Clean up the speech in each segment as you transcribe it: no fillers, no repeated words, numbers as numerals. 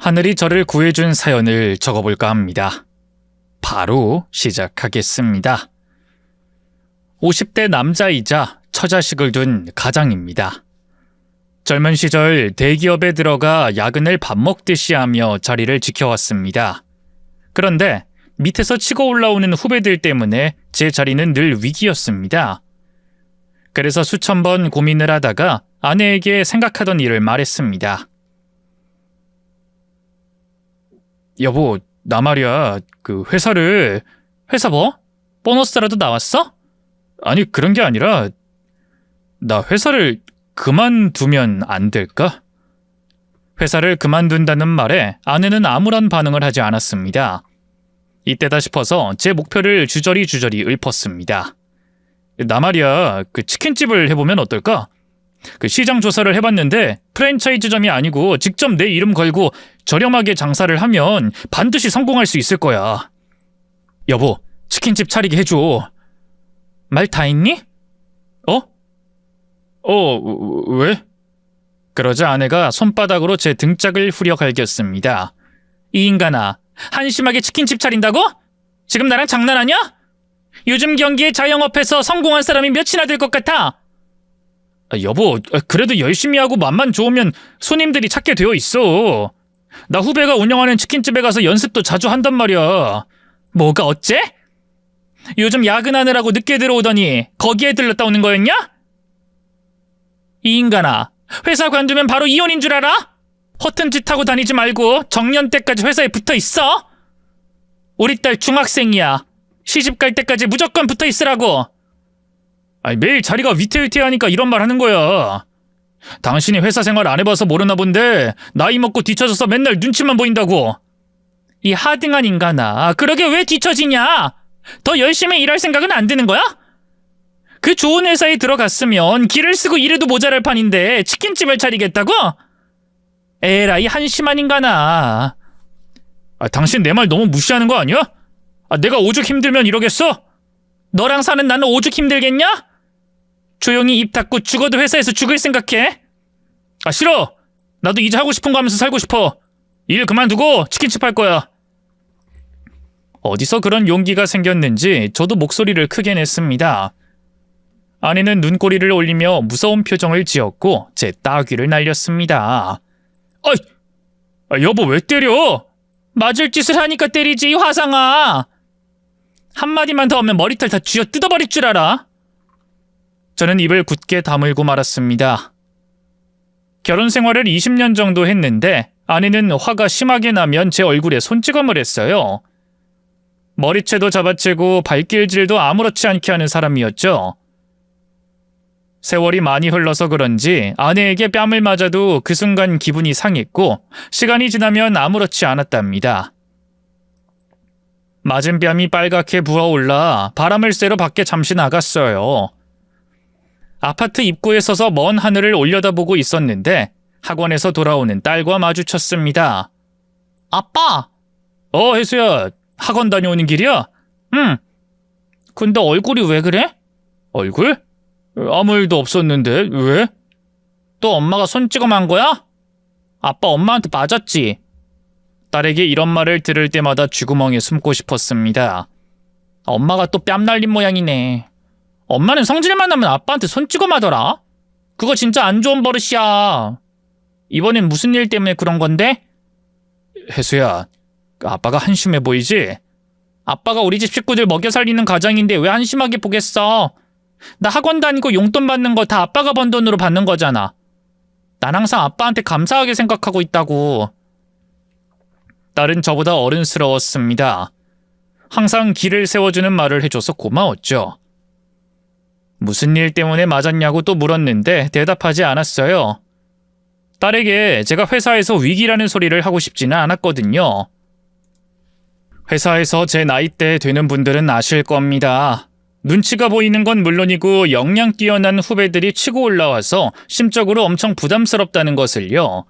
하늘이 저를 구해준 사연을 적어볼까 합니다. 바로 시작하겠습니다. 50대 남자이자 처자식을 둔 가장입니다. 젊은 시절 대기업에 들어가 야근을 밥 먹듯이 하며 자리를 지켜왔습니다. 그런데 밑에서 치고 올라오는 후배들 때문에 제 자리는 늘 위기였습니다. 그래서 수천 번 고민을 하다가 아내에게 생각하던 일을 말했습니다. 여보, 나 말이야, 회사 뭐? 보너스라도 나왔어? 아니, 그런 게 아니라 나 회사를 그만두면 안 될까? 회사를 그만둔다는 말에 아내는 아무런 반응을 하지 않았습니다. 이때다 싶어서 제 목표를 주저리 읊었습니다. 나 말이야, 치킨집을 해보면 어떨까? 시장 조사를 해봤는데 프랜차이즈점이 아니고 직접 내 이름 걸고 저렴하게 장사를 하면 반드시 성공할 수 있을 거야. 여보, 치킨집 차리게 해줘. 말 다 했니? 왜? 그러자 아내가 손바닥으로 제 등짝을 후려 갈겼습니다. 이 인간아, 한심하게 치킨집 차린다고? 지금 나랑 장난하냐? 요즘 경기에 자영업해서 성공한 사람이 몇이나 될 것 같아? 여보, 그래도 열심히 하고 맛만 좋으면 손님들이 찾게 되어 있어. 나 후배가 운영하는 치킨집에 가서 연습도 자주 한단 말이야. 뭐가 어째? 요즘 야근하느라고 늦게 들어오더니 거기에 들렀다 오는 거였냐? 이 인간아, 회사 관두면 바로 이혼인 줄 알아? 허튼 짓 하고 다니지 말고 정년 때까지 회사에 붙어 있어. 우리 딸 중학생이야. 시집 갈 때까지 무조건 붙어 있으라고. 매일 자리가 위태위태하니까 이런 말 하는 거야. 당신이 회사 생활 안 해봐서 모르나 본데 나이 먹고 뒤처져서 맨날 눈치만 보인다고. 이 하등한 인간아, 그러게 왜 뒤처지냐? 더 열심히 일할 생각은 안 드는 거야? 그 좋은 회사에 들어갔으면 길을 쓰고 일해도 모자랄 판인데 치킨집을 차리겠다고? 에라이 한심한 인간아. 당신 내 말 너무 무시하는 거 아니야? 내가 오죽 힘들면 이러겠어? 너랑 사는 나는 오죽 힘들겠냐? 조용히 입 닫고 죽어도 회사에서 죽을 생각해? 싫어. 나도 이제 하고 싶은 거 하면서 살고 싶어. 일 그만두고 치킨집 할 거야. 어디서 그런 용기가 생겼는지 저도 목소리를 크게 냈습니다. 아내는 눈꼬리를 올리며 무서운 표정을 지었고 제 따귀를 날렸습니다. 여보, 왜 때려? 맞을 짓을 하니까 때리지, 이 화상아. 한마디만 더 하면 머리털 다 쥐어 뜯어버릴 줄 알아? 저는 입을 굳게 다물고 말았습니다. 결혼 생활을 20년 정도 했는데 아내는 화가 심하게 나면 제 얼굴에 손찌검을 했어요. 머리채도 잡아채고 발길질도 아무렇지 않게 하는 사람이었죠. 세월이 많이 흘러서 그런지 아내에게 뺨을 맞아도 그 순간 기분이 상했고 시간이 지나면 아무렇지 않았답니다. 맞은 뺨이 빨갛게 부어올라 바람을 쐬러 밖에 잠시 나갔어요. 아파트 입구에 서서 먼 하늘을 올려다보고 있었는데 학원에서 돌아오는 딸과 마주쳤습니다. 아빠! 혜수야, 학원 다녀오는 길이야? 응. 근데 얼굴이 왜 그래? 얼굴? 아무 일도 없었는데 왜? 또 엄마가 손찌검한 거야? 아빠 엄마한테 맞았지? 딸에게 이런 말을 들을 때마다 쥐구멍에 숨고 싶었습니다. 엄마가 또 뺨 날린 모양이네. 엄마는 성질만 나면 아빠한테 손찌검하더라. 그거 진짜 안 좋은 버릇이야. 이번엔 무슨 일 때문에 그런 건데? 혜수야, 아빠가 한심해 보이지? 아빠가 우리 집 식구들 먹여 살리는 가장인데 왜 한심하게 보겠어? 나 학원 다니고 용돈 받는 거 다 아빠가 번 돈으로 받는 거잖아. 난 항상 아빠한테 감사하게 생각하고 있다고. 딸은 저보다 어른스러웠습니다. 항상 길을 세워주는 말을 해줘서 고마웠죠. 무슨 일 때문에 맞았냐고 또 물었는데 대답하지 않았어요. 딸에게 제가 회사에서 위기라는 소리를 하고 싶지는 않았거든요. 회사에서 제 나이대 되는 분들은 아실 겁니다. 눈치가 보이는 건 물론이고 역량 뛰어난 후배들이 치고 올라와서 심적으로 엄청 부담스럽다는 것을요.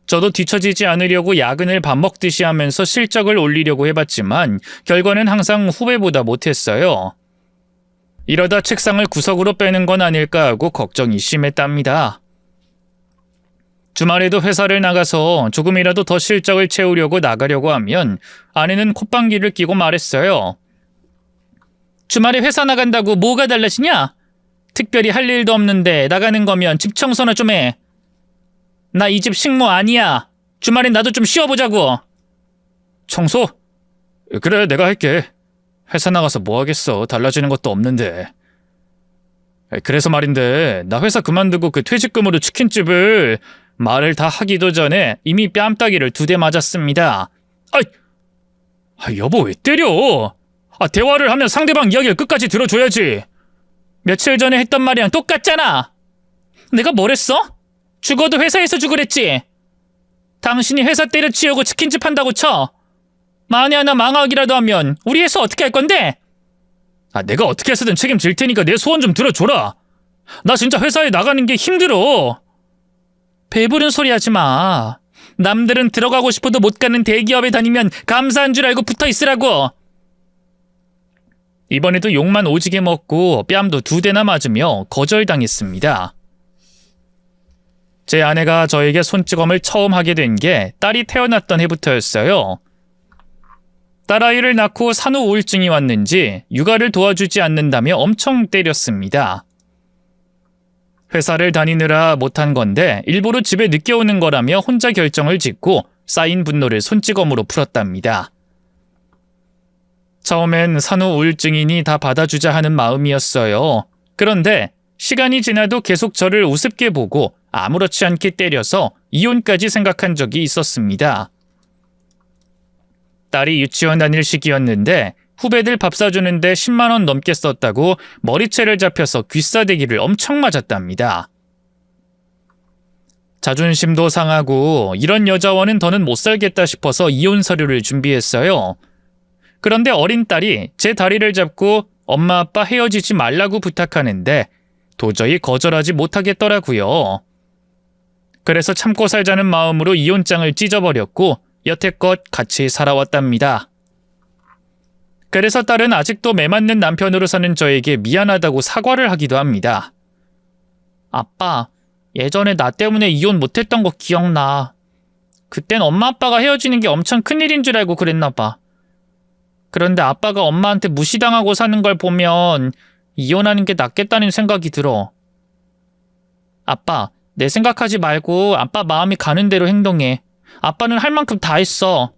저도 뒤처지지 않으려고 야근을 밥 먹듯이 하면서 실적을 올리려고 해봤지만 결과는 항상 후배보다 못했어요. 이러다 책상을 구석으로 빼는 건 아닐까 하고 걱정이 심했답니다. 주말에도 회사를 나가서 조금이라도 더 실적을 채우려고 나가려고 하면 아내는 콧방귀를 뀌고 말했어요. 주말에 회사 나간다고 뭐가 달라지냐? 특별히 할 일도 없는데 나가는 거면 집 청소나 좀 해. 나 이 집 식모 아니야. 주말엔 나도 좀 쉬어보자고. 청소? 그래, 내가 할게. 회사 나가서 뭐 하겠어. 달라지는 것도 없는데. 그래서 말인데 나 회사 그만두고 그 퇴직금으로 치킨집을 말을 다 하기도 전에 이미 뺨따기를 2대 맞았습니다. 여보 왜 때려? 대화를 하면 상대방 이야기를 끝까지 들어줘야지. 며칠 전에 했던 말이랑 똑같잖아. 내가 뭘 했어? 죽어도 회사에서 죽으랬지. 당신이 회사 때려치우고 치킨집 한다고 쳐. 만에 하나 망하기라도 하면 우리 회사 어떻게 할 건데? 내가 어떻게 해서든 책임질 테니까 내 소원 좀 들어줘라. 나 진짜 회사에 나가는 게 힘들어. 배부른 소리 하지 마. 남들은 들어가고 싶어도 못 가는 대기업에 다니면 감사한 줄 알고 붙어 있으라고. 이번에도 욕만 오지게 먹고 뺨도 2대나 맞으며 거절당했습니다. 제 아내가 저에게 손찌검을 처음 하게 된 게 딸이 태어났던 해부터였어요. 딸아이를 낳고 산후 우울증이 왔는지 육아를 도와주지 않는다며 엄청 때렸습니다. 회사를 다니느라 못한 건데 일부러 집에 늦게 오는 거라며 혼자 결정을 짓고 쌓인 분노를 손찌검으로 풀었답니다. 처음엔 산후 우울증이니 다 받아주자 하는 마음이었어요. 그런데 시간이 지나도 계속 저를 우습게 보고 아무렇지 않게 때려서 이혼까지 생각한 적이 있었습니다. 딸이 유치원 다닐 시기였는데 후배들 밥 사주는데 10만 원 넘게 썼다고 머리채를 잡혀서 귀싸대기를 엄청 맞았답니다. 자존심도 상하고 이런 여자와는 더는 못 살겠다 싶어서 이혼 서류를 준비했어요. 그런데 어린 딸이 제 다리를 잡고 엄마 아빠 헤어지지 말라고 부탁하는데 도저히 거절하지 못하겠더라고요. 그래서 참고 살자는 마음으로 이혼장을 찢어버렸고 여태껏 같이 살아왔답니다. 그래서 딸은 아직도 매맞는 남편으로 사는 저에게 미안하다고 사과를 하기도 합니다. 아빠, 예전에 나 때문에 이혼 못했던 거 기억나. 그땐 엄마 아빠가 헤어지는 게 엄청 큰일인 줄 알고 그랬나 봐. 그런데 아빠가 엄마한테 무시당하고 사는 걸 보면 이혼하는 게 낫겠다는 생각이 들어. 아빠, 내 생각하지 말고 아빠 마음이 가는 대로 행동해. 아빠는 할 만큼 다 했어.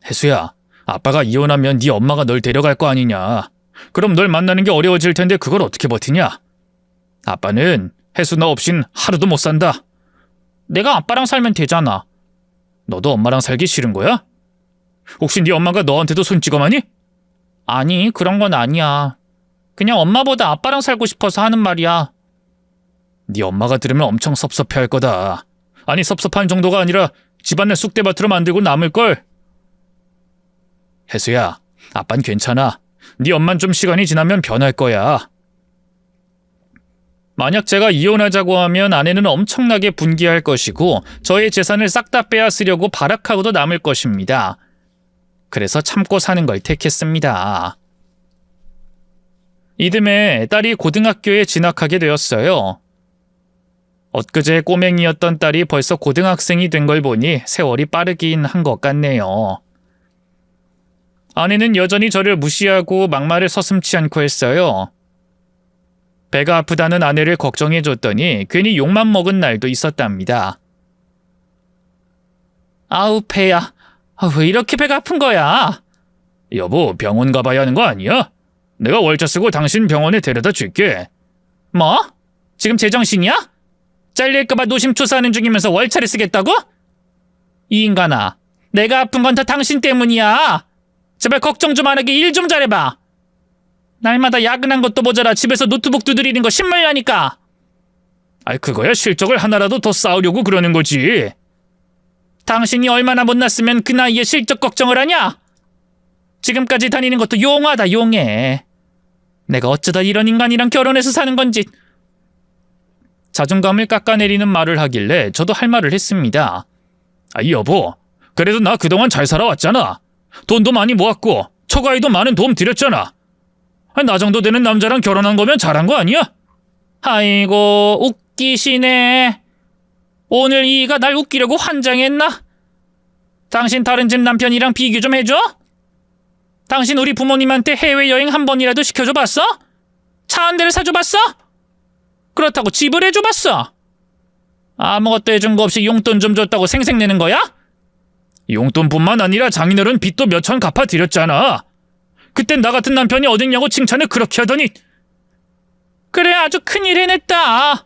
혜수야, 아빠가 이혼하면 네 엄마가 널 데려갈 거 아니냐. 그럼 널 만나는 게 어려워질 텐데 그걸 어떻게 버티냐. 아빠는 혜수 너 없인 하루도 못 산다. 내가 아빠랑 살면 되잖아. 너도 엄마랑 살기 싫은 거야? 혹시 네 엄마가 너한테도 손찌검하니? 아니, 그런 건 아니야. 그냥 엄마보다 아빠랑 살고 싶어서 하는 말이야. 네 엄마가 들으면 엄청 섭섭해할 거다. 아니, 섭섭한 정도가 아니라 집안내 쑥대밭으로 만들고 남을걸. 혜수야, 아빤 괜찮아. 네 엄만 좀 시간이 지나면 변할 거야. 만약 제가 이혼하자고 하면 아내는 엄청나게 분개할 것이고 저의 재산을 싹 다 빼앗으려고 발악하고도 남을 것입니다. 그래서 참고 사는 걸 택했습니다. 이듬해 딸이 고등학교에 진학하게 되었어요. 엊그제 꼬맹이였던 딸이 벌써 고등학생이 된 걸 보니 세월이 빠르긴 한 것 같네요. 아내는 여전히 저를 무시하고 막말을 서슴지 않고 했어요. 배가 아프다는 아내를 걱정해줬더니 괜히 욕만 먹은 날도 있었답니다. 아우 배야. 왜 이렇게 배가 아픈 거야? 여보, 병원 가봐야 하는 거 아니야? 내가 월차 쓰고 당신 병원에 데려다 줄게. 뭐? 지금 제정신이야? 잘릴까봐 노심초사하는 중이면서 월차를 쓰겠다고? 이 인간아, 내가 아픈 건 다 당신 때문이야. 제발 걱정 좀 안 하게 일 좀 잘해봐. 날마다 야근한 것도 모자라 집에서 노트북 두드리는 거 신물나니까. 그거야 실적을 하나라도 더 쌓으려고 그러는 거지. 당신이 얼마나 못났으면 그 나이에 실적 걱정을 하냐? 지금까지 다니는 것도 용하다 용해. 내가 어쩌다 이런 인간이랑 결혼해서 사는 건지. 자존감을 깎아내리는 말을 하길래 저도 할 말을 했습니다. 여보, 그래도 나 그동안 잘 살아왔잖아. 돈도 많이 모았고 처가에도 많은 도움 드렸잖아. 나 정도 되는 남자랑 결혼한 거면 잘한 거 아니야? 아이고 웃기시네. 오늘 이이가 날 웃기려고 환장했나? 당신 다른 집 남편이랑 비교 좀 해줘? 당신 우리 부모님한테 해외여행 한 번이라도 시켜줘 봤어? 차 한 대를 사줘 봤어? 그렇다고 집을 해줘 봤어? 아무것도 해준 거 없이 용돈 좀 줬다고 생색내는 거야? 용돈뿐만 아니라 장인어른 빚도 몇천 갚아드렸잖아. 그땐 나 같은 남편이 어딨냐고 칭찬을 그렇게 하더니. 그래, 아주 큰일 해냈다.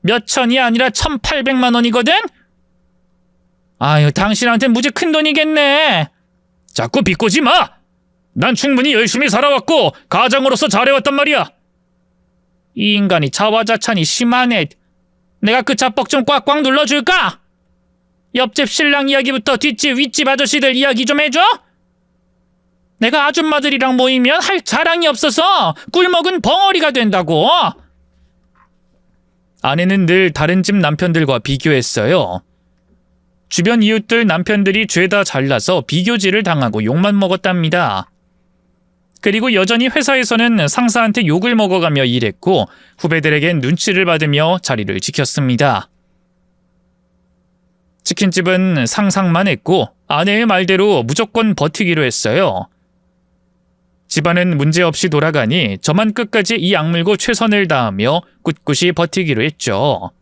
몇천이 아니라 1,800만 원이거든? 아유, 당신한텐 무지 큰 돈이겠네. 자꾸 비꼬지 마. 난 충분히 열심히 살아왔고 가장으로서 잘해왔단 말이야. 이 인간이 자화자찬이 심하네. 내가 그 자뻑 좀 꽉꽉 눌러줄까? 옆집 신랑 이야기부터 뒷집 윗집 아저씨들 이야기 좀 해줘? 내가 아줌마들이랑 모이면 할 자랑이 없어서 꿀먹은 벙어리가 된다고. 아내는 늘 다른 집 남편들과 비교했어요. 주변 이웃들 남편들이 죄다 잘나서 비교질을 당하고 욕만 먹었답니다. 그리고 여전히 회사에서는 상사한테 욕을 먹어가며 일했고 후배들에겐 눈치를 받으며 자리를 지켰습니다. 치킨집은 상상만 했고 아내의 말대로 무조건 버티기로 했어요. 집안은 문제없이 돌아가니 저만 끝까지 이 악물고 최선을 다하며 꿋꿋이 버티기로 했죠.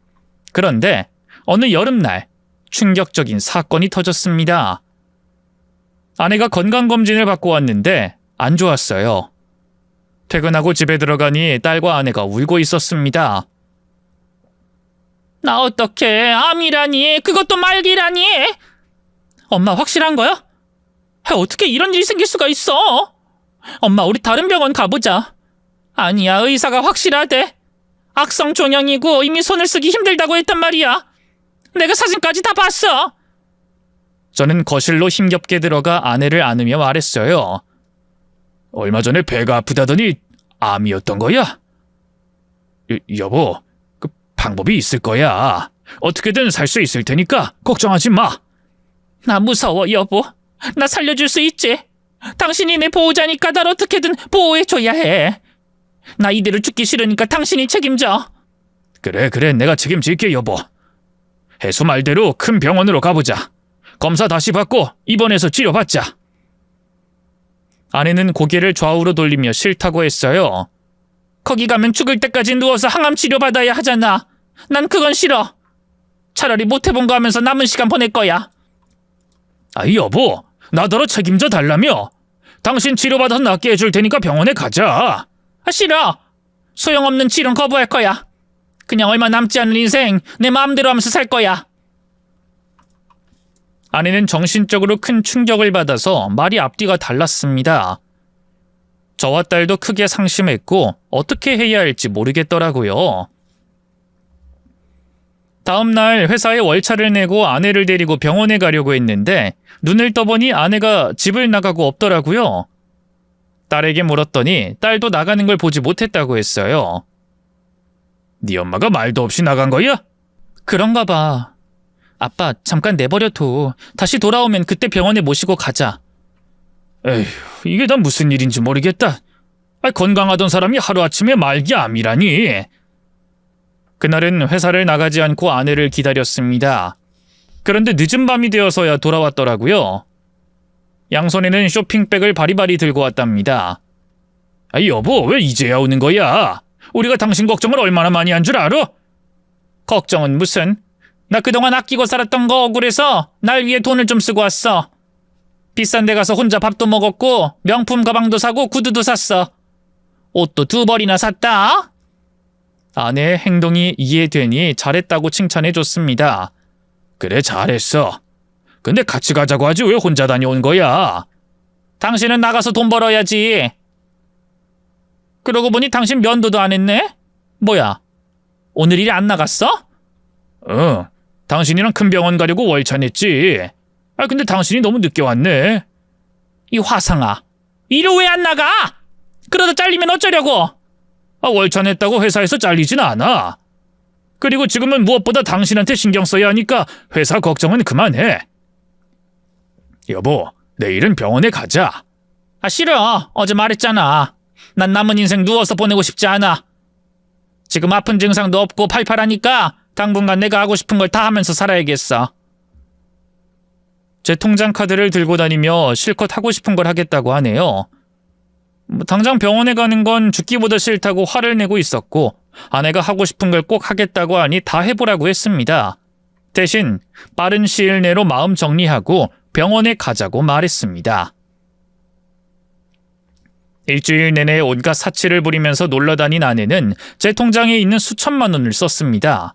그런데 어느 여름날 충격적인 사건이 터졌습니다. 아내가 건강검진을 받고 왔는데 안 좋았어요. 퇴근하고 집에 들어가니 딸과 아내가 울고 있었습니다. 나 어떡해, 암이라니, 그것도 말기라니. 엄마 확실한 거야? 어떻게 이런 일이 생길 수가 있어? 엄마, 우리 다른 병원 가보자. 아니야, 의사가 확실하대. 악성 종양이고 이미 손을 쓰기 힘들다고 했단 말이야. 내가 사진까지 다 봤어. 저는 거실로 힘겹게 들어가 아내를 안으며 말했어요. 얼마 전에 배가 아프다더니 암이었던 거야? 여보, 그 방법이 있을 거야. 어떻게든 살 수 있을 테니까 걱정하지 마. 나 무서워, 여보. 나 살려줄 수 있지? 당신이 내 보호자니까 날 어떻게든 보호해줘야 해. 나 이대로 죽기 싫으니까 당신이 책임져. 그래, 내가 책임질게, 여보. 해수 말대로 큰 병원으로 가보자. 검사 다시 받고 입원해서 치료받자. 아내는 고개를 좌우로 돌리며 싫다고 했어요. 거기 가면 죽을 때까지 누워서 항암 치료받아야 하잖아. 난 그건 싫어. 차라리 못해본 거 하면서 남은 시간 보낼 거야. 아이, 여보, 나더러 책임져 달라며. 당신 치료받아서 낫게 해줄 테니까 병원에 가자. 싫어. 소용없는 치료는 거부할 거야. 그냥 얼마 남지 않은 인생 내 마음대로 하면서 살 거야. 아내는 정신적으로 큰 충격을 받아서 말이 앞뒤가 달랐습니다. 저와 딸도 크게 상심했고 어떻게 해야 할지 모르겠더라고요. 다음 날 회사에 월차를 내고 아내를 데리고 병원에 가려고 했는데 눈을 떠보니 아내가 집을 나가고 없더라고요. 딸에게 물었더니 딸도 나가는 걸 보지 못했다고 했어요. 네 엄마가 말도 없이 나간 거야? 그런가 봐. 아빠, 잠깐 내버려둬. 다시 돌아오면 그때 병원에 모시고 가자. 에휴, 이게 다 무슨 일인지 모르겠다. 건강하던 사람이 하루아침에 말기 암이라니. 그날은 회사를 나가지 않고 아내를 기다렸습니다. 그런데 늦은 밤이 되어서야 돌아왔더라고요. 양손에는 쇼핑백을 바리바리 들고 왔답니다. 여보, 왜 이제야 오는 거야? 우리가 당신 걱정을 얼마나 많이 한 줄 알아? 걱정은 무슨? 나 그동안 아끼고 살았던 거 억울해서 날 위해 돈을 좀 쓰고 왔어. 비싼 데 가서 혼자 밥도 먹었고 명품 가방도 사고 구두도 샀어. 옷도 2벌이나 샀다. 아내의 행동이 이해되니 잘했다고 칭찬해줬습니다. 그래, 잘했어. 근데 같이 가자고 하지 왜 혼자 다녀온 거야? 당신은 나가서 돈 벌어야지. 그러고 보니 당신 면도도 안 했네? 뭐야, 오늘 일이 안 나갔어? 당신이랑 큰 병원 가려고 월차 냈지. 근데 당신이 너무 늦게 왔네. 이 화상아, 일을 왜 안 나가? 그러다 잘리면 어쩌려고? 월차 냈다고 회사에서 잘리진 않아. 그리고 지금은 무엇보다 당신한테 신경 써야 하니까 회사 걱정은 그만해. 여보, 내일은 병원에 가자. 싫어. 어제 말했잖아. 난 남은 인생 누워서 보내고 싶지 않아. 지금 아픈 증상도 없고 팔팔하니까 당분간 내가 하고 싶은 걸 다 하면서 살아야겠어. 제 통장 카드를 들고 다니며 실컷 하고 싶은 걸 하겠다고 하네요. 당장 병원에 가는 건 죽기보다 싫다고 화를 내고 있었고 아내가 하고 싶은 걸 꼭 하겠다고 하니 다 해보라고 했습니다. 대신 빠른 시일 내로 마음 정리하고 병원에 가자고 말했습니다. 일주일 내내 온갖 사치를 부리면서 놀러 다닌 아내는 제 통장에 있는 수천만 원을 썼습니다.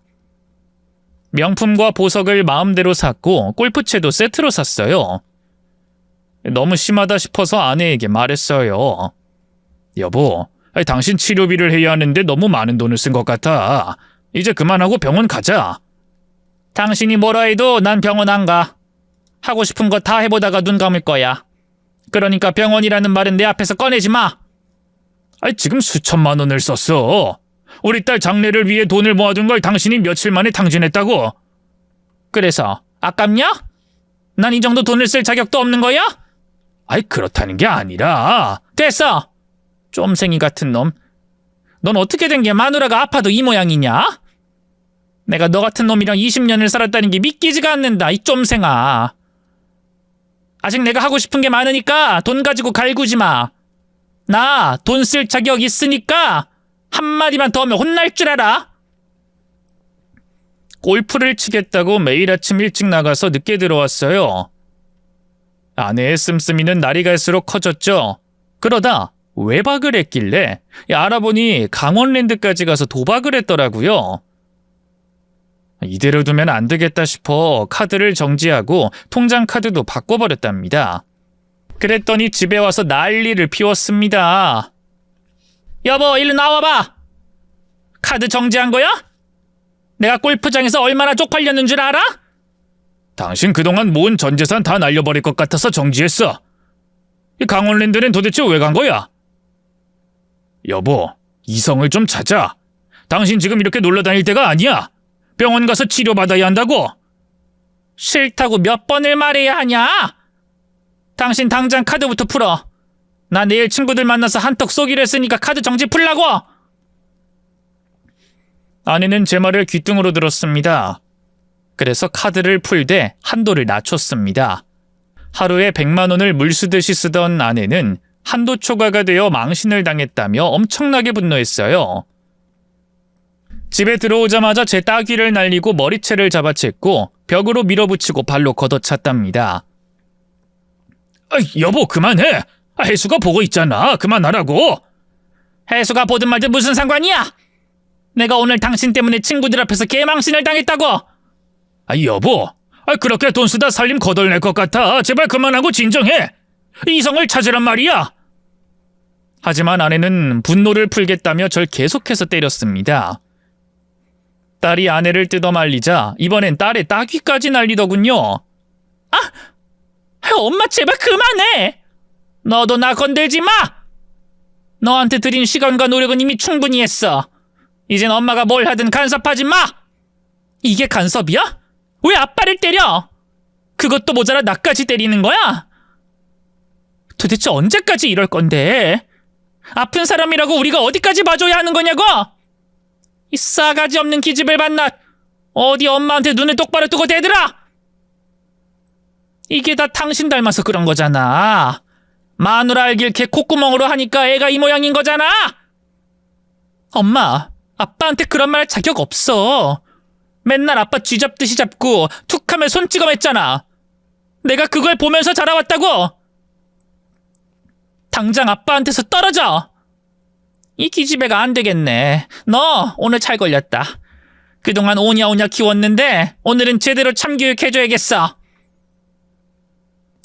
명품과 보석을 마음대로 샀고 골프채도 세트로 샀어요. 너무 심하다 싶어서 아내에게 말했어요. 여보, 당신 치료비를 해야 하는데 너무 많은 돈을 쓴 것 같아. 이제 그만하고 병원 가자. 당신이 뭐라 해도 난 병원 안 가. 하고 싶은 거 다 해보다가 눈 감을 거야. 그러니까 병원이라는 말은 내 앞에서 꺼내지 마. 지금 수천만 원을 썼어. 우리 딸 장례를 위해 돈을 모아둔 걸 당신이 며칠 만에 탕진했다고. 그래서 아깝냐? 난 이 정도 돈을 쓸 자격도 없는 거야? 그렇다는 게 아니라. 됐어. 쫌생이 같은 놈. 넌 어떻게 된 게 마누라가 아파도 이 모양이냐? 내가 너 같은 놈이랑 20년을 살았다는 게 믿기지가 않는다, 이 쫌생아. 아직 내가 하고 싶은 게 많으니까 돈 가지고 갈구지 마. 나 돈 쓸 자격 있으니까 한마디만 더 하면 혼날 줄 알아. 골프를 치겠다고 매일 아침 일찍 나가서 늦게 들어왔어요. 아내의 씀씀이는 날이 갈수록 커졌죠. 그러다 외박을 했길래 알아보니 강원랜드까지 가서 도박을 했더라고요. 이대로 두면 안 되겠다 싶어 카드를 정지하고 통장 카드도 바꿔버렸답니다. 그랬더니 집에 와서 난리를 피웠습니다. 여보, 일로 나와봐. 카드 정지한 거야? 내가 골프장에서 얼마나 쪽팔렸는 줄 알아? 당신 그동안 모은 전 재산 다 날려버릴 것 같아서 정지했어. 이 강원랜드는 도대체 왜 간 거야? 여보, 이성을 좀 찾아. 당신 지금 이렇게 놀러 다닐 때가 아니야. 병원 가서 치료받아야 한다고. 싫다고 몇 번을 말해야 하냐? 당신 당장 카드부터 풀어. 나 내일 친구들 만나서 한턱 쏘기로 했으니까 카드 정지 풀라고. 아내는 제 말을 귀뚱으로 들었습니다. 그래서 카드를 풀되 한도를 낮췄습니다. 하루에 100만 원을 물쓰듯이 쓰던 아내는 한도 초과가 되어 망신을 당했다며 엄청나게 분노했어요. 집에 들어오자마자 제 따귀를 날리고 머리채를 잡아챘고 벽으로 밀어붙이고 발로 걷어찼답니다. 여보, 그만해. 혜수가 보고 있잖아. 그만하라고. 혜수가 보든 말든 무슨 상관이야. 내가 오늘 당신 때문에 친구들 앞에서 개망신을 당했다고. 여보, 그렇게 돈 쓰다 살림 거덜낼 것 같아. 제발 그만하고 진정해. 이성을 찾으란 말이야. 하지만 아내는 분노를 풀겠다며 절 계속해서 때렸습니다. 딸이 아내를 뜯어말리자 이번엔 딸의 따귀까지 날리더군요. 엄마 제발 그만해. 너도 나 건들지 마. 너한테 드린 시간과 노력은 이미 충분히 했어. 이젠 엄마가 뭘 하든 간섭하지 마. 이게 간섭이야? 왜 아빠를 때려? 그것도 모자라 나까지 때리는 거야? 도대체 언제까지 이럴 건데? 아픈 사람이라고 우리가 어디까지 봐줘야 하는 거냐고? 이 싸가지 없는 기집을 만나. 어디 엄마한테 눈을 똑바로 뜨고 대들아. 이게 다 당신 닮아서 그런 거잖아. 마누라 알길 개 콧구멍으로 하니까 애가 이 모양인 거잖아. 엄마, 아빠한테 그런 말 할 자격 없어. 맨날 아빠 쥐잡듯이 잡고 툭하면 손 찍어 맸잖아. 내가 그걸 보면서 자라왔다고. 당장 아빠한테서 떨어져. 이 기집애가 안 되겠네. 너 오늘 잘 걸렸다. 그동안 오냐오냐 키웠는데 오늘은 제대로 참교육해줘야겠어.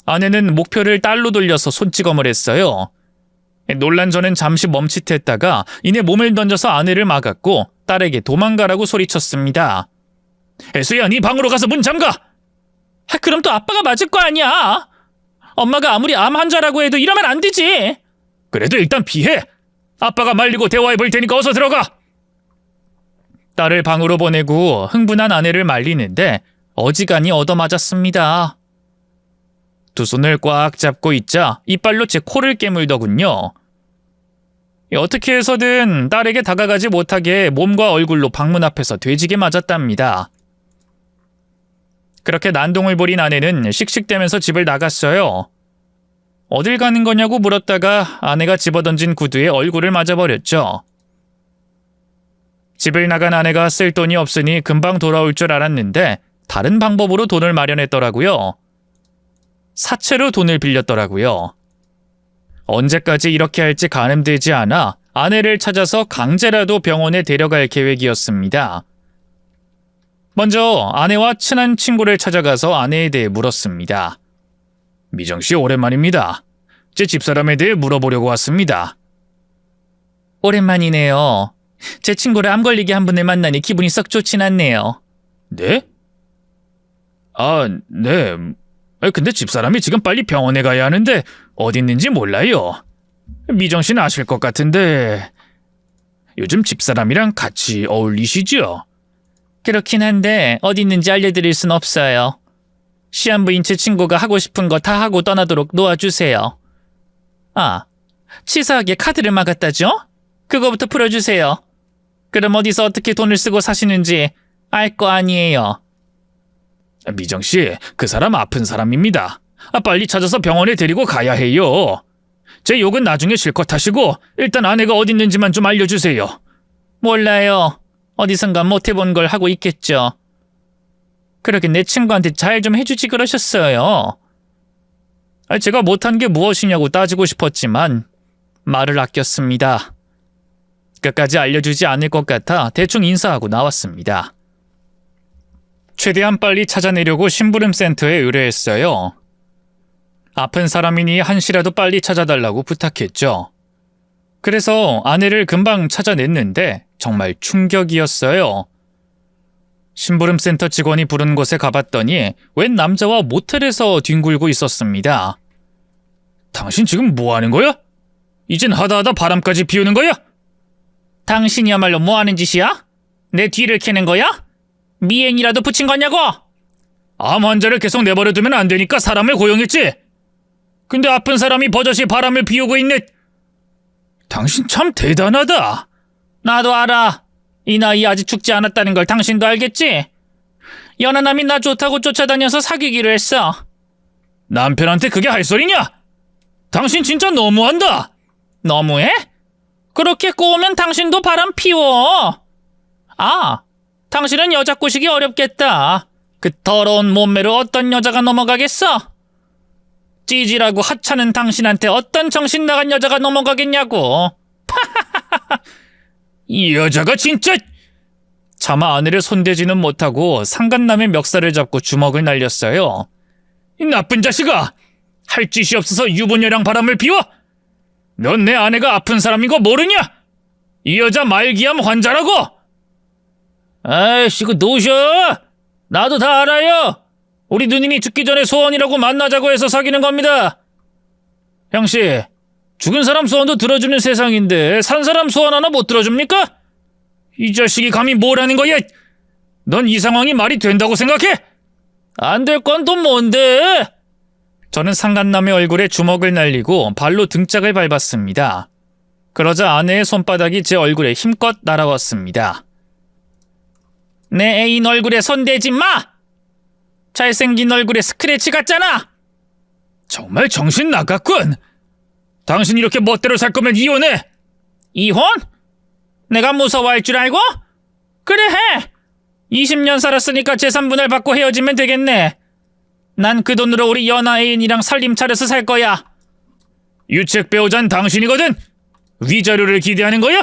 아내는 목표를 딸로 돌려서 손찌검을 했어요. 놀란 저는 잠시 멈칫했다가 이내 몸을 던져서 아내를 막았고 딸에게 도망가라고 소리쳤습니다. 혜수야, 네 방으로 가서 문 잠가. 그럼 또 아빠가 맞을 거 아니야. 엄마가 아무리 암 환자라고 해도 이러면 안 되지. 그래도 일단 피해. 아빠가 말리고 대화해 볼 테니까 어서 들어가. 딸을 방으로 보내고 흥분한 아내를 말리는데 어지간히 얻어맞았습니다. 두 손을 꽉 잡고 있자 이빨로 제 코를 깨물더군요. 어떻게 해서든 딸에게 다가가지 못하게 몸과 얼굴로 방문 앞에서 돼지게 맞았답니다. 그렇게 난동을 부린 아내는 씩씩대면서 집을 나갔어요. 어딜 가는 거냐고 물었다가 아내가 집어던진 구두에 얼굴을 맞아버렸죠. 집을 나간 아내가 쓸 돈이 없으니 금방 돌아올 줄 알았는데 다른 방법으로 돈을 마련했더라고요. 사채로 돈을 빌렸더라고요. 언제까지 이렇게 할지 가늠되지 않아 아내를 찾아서 강제라도 병원에 데려갈 계획이었습니다. 먼저 아내와 친한 친구를 찾아가서 아내에 대해 물었습니다. 미정씨 오랜만입니다. 제 집사람에 대해 물어보려고 왔습니다. 오랜만이네요. 제 친구를 암 걸리게 한 분을 만나니 기분이 썩 좋진 않네요. 네? 네. 근데 집사람이 지금 빨리 병원에 가야 하는데 어디 있는지 몰라요. 미정씨는 아실 것 같은데 요즘 집사람이랑 같이 어울리시죠? 그렇긴 한데 어디 있는지 알려드릴 순 없어요. 시한부인 제 친구가 하고 싶은 거 다 하고 떠나도록 놓아주세요. 치사하게 카드를 막았다죠? 그거부터 풀어주세요. 그럼 어디서 어떻게 돈을 쓰고 사시는지 알 거 아니에요. 미정씨, 그 사람 아픈 사람입니다. 빨리 찾아서 병원에 데리고 가야 해요. 제 욕은 나중에 실컷 하시고 일단 아내가 어디 있는지만 좀 알려주세요. 몰라요. 어디선가 못해본 걸 하고 있겠죠. 그러게 내 친구한테 잘 좀 해주지 그러셨어요. 제가 못한 게 무엇이냐고 따지고 싶었지만 말을 아꼈습니다. 끝까지 알려주지 않을 것 같아 대충 인사하고 나왔습니다. 최대한 빨리 찾아내려고 심부름센터에 의뢰했어요. 아픈 사람이니 한시라도 빨리 찾아달라고 부탁했죠. 그래서 아내를 금방 찾아냈는데 정말 충격이었어요. 심부름센터 직원이 부른 곳에 가봤더니 웬 남자와 모텔에서 뒹굴고 있었습니다. 당신 지금 뭐 하는 거야? 이젠 하다하다 바람까지 피우는 거야? 당신이야말로 뭐 하는 짓이야? 내 뒤를 캐는 거야? 미행이라도 붙인 거냐고? 암 환자를 계속 내버려 두면 안 되니까 사람을 고용했지. 근데 아픈 사람이 버젓이 바람을 피우고 있네. 당신 참 대단하다. 나도 알아. 이 나이에 아직 죽지 않았다는 걸 당신도 알겠지? 연하남이 나 좋다고 쫓아다녀서 사귀기로 했어. 남편한테 그게 할 소리냐? 당신 진짜 너무한다. 너무해? 그렇게 꼬우면 당신도 바람 피워. 당신은 여자 꼬시기 어렵겠다. 그 더러운 몸매로 어떤 여자가 넘어가겠어? 찌질하고 하찮은 당신한테 어떤 정신 나간 여자가 넘어가겠냐고. 이 여자가 진짜... 차마 아내를 손대지는 못하고 상간남의 멱살을 잡고 주먹을 날렸어요. 이 나쁜 자식아! 할 짓이 없어서 유부녀랑 바람을 피워? 넌 내 아내가 아픈 사람인 거 모르냐? 이 여자 말기암 환자라고! 아이씨, 그 노셔! 나도 다 알아요! 우리 누님이 죽기 전에 소원이라고 만나자고 해서 사귀는 겁니다. 형씨, 죽은 사람 소원도 들어주는 세상인데 산 사람 소원 하나 못 들어줍니까? 이 자식이 감히 뭐라는 거야? 넌 이 상황이 말이 된다고 생각해? 안 될 건 또 뭔데? 저는 상간남의 얼굴에 주먹을 날리고 발로 등짝을 밟았습니다. 그러자 아내의 손바닥이 제 얼굴에 힘껏 날아왔습니다. 내 애인 얼굴에 손대지 마! 잘생긴 얼굴에 스크래치 같잖아! 정말 정신 나갔군! 당신 이렇게 멋대로 살 거면 이혼해! 이혼? 내가 무서워할 줄 알고? 그래 해! 20년 살았으니까 재산분할 받고 헤어지면 되겠네. 난 그 돈으로 우리 연하 애인이랑 살림 차려서 살 거야. 유책 배우자는 당신이거든? 위자료를 기대하는 거야?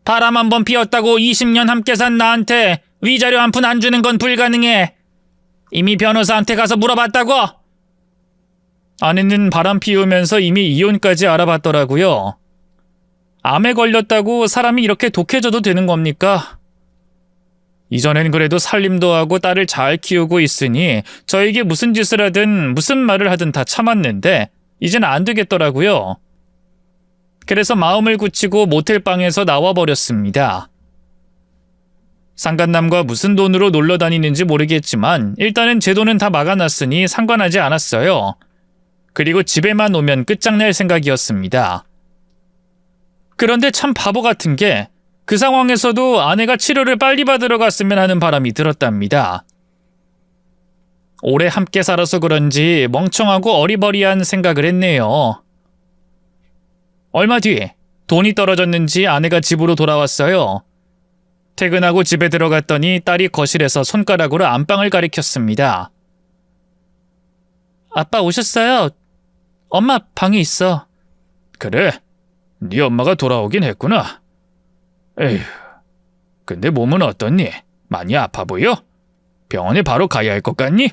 바람 한 번 피웠다고 20년 함께 산 나한테 위자료 한 푼 안 주는 건 불가능해. 이미 변호사한테 가서 물어봤다고. 아내는 바람 피우면서 이미 이혼까지 알아봤더라고요. 암에 걸렸다고 사람이 이렇게 독해져도 되는 겁니까? 이전엔 그래도 살림도 하고 딸을 잘 키우고 있으니 저에게 무슨 짓을 하든 무슨 말을 하든 다 참았는데 이젠 안 되겠더라고요. 그래서 마음을 굳히고 모텔방에서 나와버렸습니다. 상간남과 무슨 돈으로 놀러 다니는지 모르겠지만 일단은 제 돈은 다 막아놨으니 상관하지 않았어요. 그리고 집에만 오면 끝장낼 생각이었습니다. 그런데 참 바보 같은 게 그 상황에서도 아내가 치료를 빨리 받으러 갔으면 하는 바람이 들었답니다. 오래 함께 살아서 그런지 멍청하고 어리버리한 생각을 했네요. 얼마 뒤 돈이 떨어졌는지 아내가 집으로 돌아왔어요. 퇴근하고 집에 들어갔더니 딸이 거실에서 손가락으로 안방을 가리켰습니다. 아빠 오셨어요. 엄마 방에 있어. 그래, 네 엄마가 돌아오긴 했구나. 에휴, 근데 몸은 어떻니? 많이 아파 보여? 병원에 바로 가야 할 것 같니?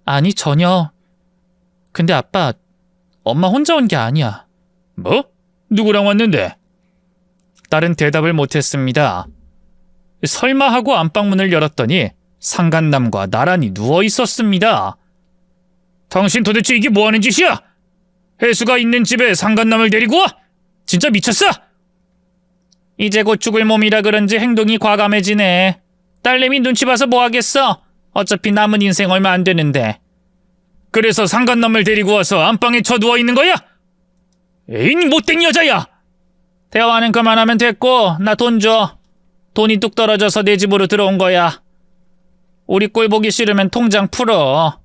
아니, 전혀. 근데 아빠, 엄마 혼자 온 게 아니야. 뭐? 누구랑 왔는데? 딸은 대답을 못했습니다. 설마 하고 안방문을 열었더니 상간남과 나란히 누워 있었습니다. 당신 도대체 이게 뭐하는 짓이야? 혜수가 있는 집에 상간남을 데리고 와? 진짜 미쳤어? 이제 곧 죽을 몸이라 그런지 행동이 과감해지네. 딸내미 눈치 봐서 뭐 하겠어? 어차피 남은 인생 얼마 안 되는데. 그래서 상간남을 데리고 와서 안방에 쳐누워 있는 거야? 에이, 못된 여자야! 대화는 그만하면 됐고 나 돈 줘. 돈이 뚝 떨어져서 내 집으로 들어온 거야. 우리 꼴 보기 싫으면 통장 풀어.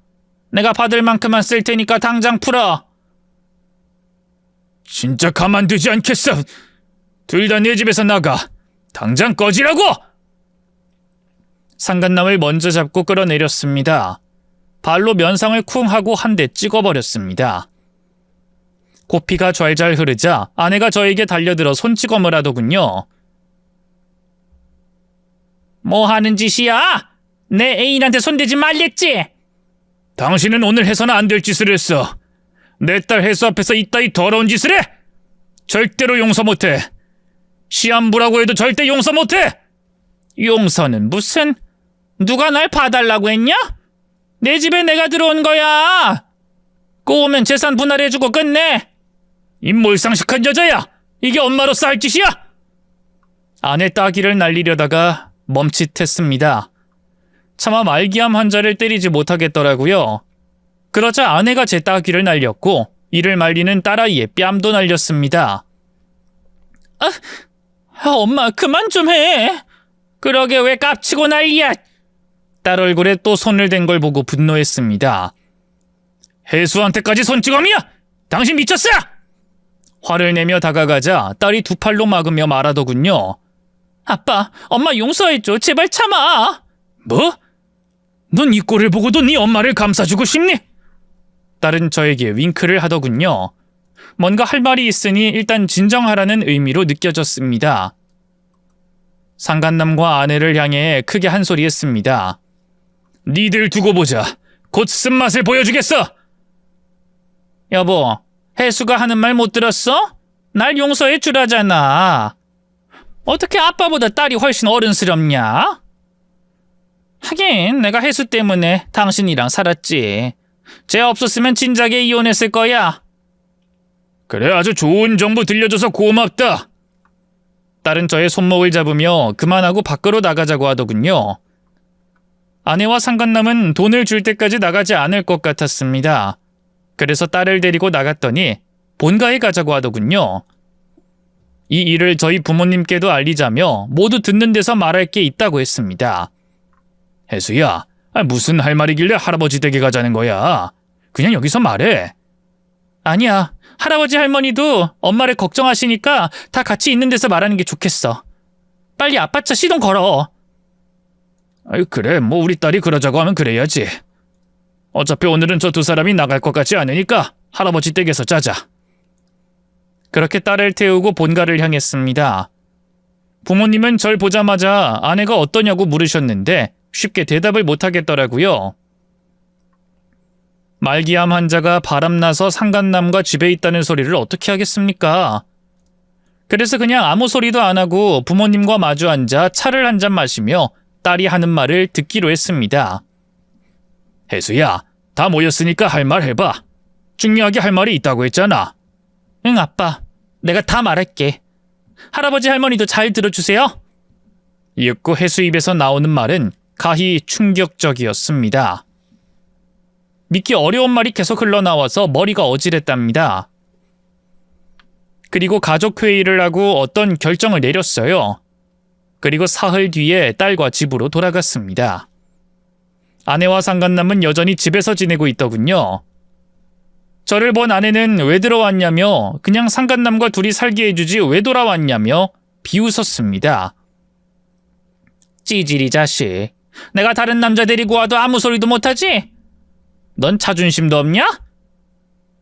내가 받을 만큼만 쓸 테니까 당장 풀어. 진짜 가만두지 않겠어. 둘 다 내 집에서 나가. 당장 꺼지라고! 상간남을 먼저 잡고 끌어내렸습니다. 발로 면상을 쿵 하고 한 대 찍어버렸습니다. 코피가 좔좔 흐르자 아내가 저에게 달려들어 손찌검을 하더군요. 뭐 하는 짓이야? 내 애인한테 손대지 말랬지? 당신은 오늘 해서는 안 될 짓을 했어. 내 딸 혜수 앞에서 이따위 더러운 짓을 해? 절대로 용서 못해. 시한부라고 해도 절대 용서 못해. 용서는 무슨? 누가 날 봐달라고 했냐? 내 집에 내가 들어온 거야. 꼬우면 재산 분할해주고 끝내. 이 몰상식한 여자야. 이게 엄마로서 할 짓이야? 아내 따귀를 날리려다가 멈칫했습니다. 차마 말기암 환자를 때리지 못하겠더라고요. 그러자 아내가 제 따귀를 날렸고 이를 말리는 딸아이의 뺨도 날렸습니다. 엄마 그만 좀 해. 그러게 왜 깝치고 난리야. 딸 얼굴에 또 손을 댄 걸 보고 분노했습니다. 혜수한테까지 손찌검이야? 당신 미쳤어? 화를 내며 다가가자 딸이 두 팔로 막으며 말하더군요. 아빠, 엄마 용서해줘. 제발 참아. 뭐? 넌 이 꼴을 보고도 네 엄마를 감싸주고 싶니? 딸은 저에게 윙크를 하더군요. 뭔가 할 말이 있으니 일단 진정하라는 의미로 느껴졌습니다. 상간남과 아내를 향해 크게 한 소리 했습니다. 니들 두고 보자. 곧 쓴맛을 보여주겠어. 여보, 혜수가 하는 말 못 들었어? 날 용서해 주라잖아. 어떻게 아빠보다 딸이 훨씬 어른스럽냐? 하긴 내가 혜수 때문에 당신이랑 살았지. 쟤 없었으면 진작에 이혼했을 거야. 그래, 아주 좋은 정보 들려줘서 고맙다. 딸은 저의 손목을 잡으며 그만하고 밖으로 나가자고 하더군요. 아내와 상간남은 돈을 줄 때까지 나가지 않을 것 같았습니다. 그래서 딸을 데리고 나갔더니 본가에 가자고 하더군요. 이 일을 저희 부모님께도 알리자며 모두 듣는 데서 말할 게 있다고 했습니다. 혜수야, 무슨 할 말이길래 할아버지 댁에 가자는 거야? 그냥 여기서 말해. 아니야, 할아버지 할머니도 엄마를 걱정하시니까 다 같이 있는 데서 말하는 게 좋겠어. 빨리 아빠 차 시동 걸어. 그래, 뭐 우리 딸이 그러자고 하면 그래야지. 어차피 오늘은 저 두 사람이 나갈 것 같지 않으니까 할아버지 댁에서 짜자. 그렇게 딸을 태우고 본가를 향했습니다. 부모님은 절 보자마자 아내가 어떠냐고 물으셨는데 쉽게 대답을 못하겠더라고요. 말기암 환자가 바람나서 상간남과 집에 있다는 소리를 어떻게 하겠습니까? 그래서 그냥 아무 소리도 안 하고 부모님과 마주 앉아 차를 한 잔 마시며 딸이 하는 말을 듣기로 했습니다. 혜수야, 다 모였으니까 할 말 해봐. 중요하게 할 말이 있다고 했잖아. 응, 아빠. 내가 다 말할게. 할아버지 할머니도 잘 들어주세요. 이윽고 혜수 입에서 나오는 말은 가히 충격적이었습니다. 믿기 어려운 말이 계속 흘러나와서 머리가 어지랬답니다. 그리고 가족회의를 하고 어떤 결정을 내렸어요. 그리고 사흘 뒤에 딸과 집으로 돌아갔습니다. 아내와 상간남은 여전히 집에서 지내고 있더군요. 저를 본 아내는 왜 들어왔냐며 그냥 상간남과 둘이 살게 해주지 왜 돌아왔냐며 비웃었습니다. 찌질이 자식. 내가 다른 남자 데리고 와도 아무 소리도 못하지? 넌 자존심도 없냐?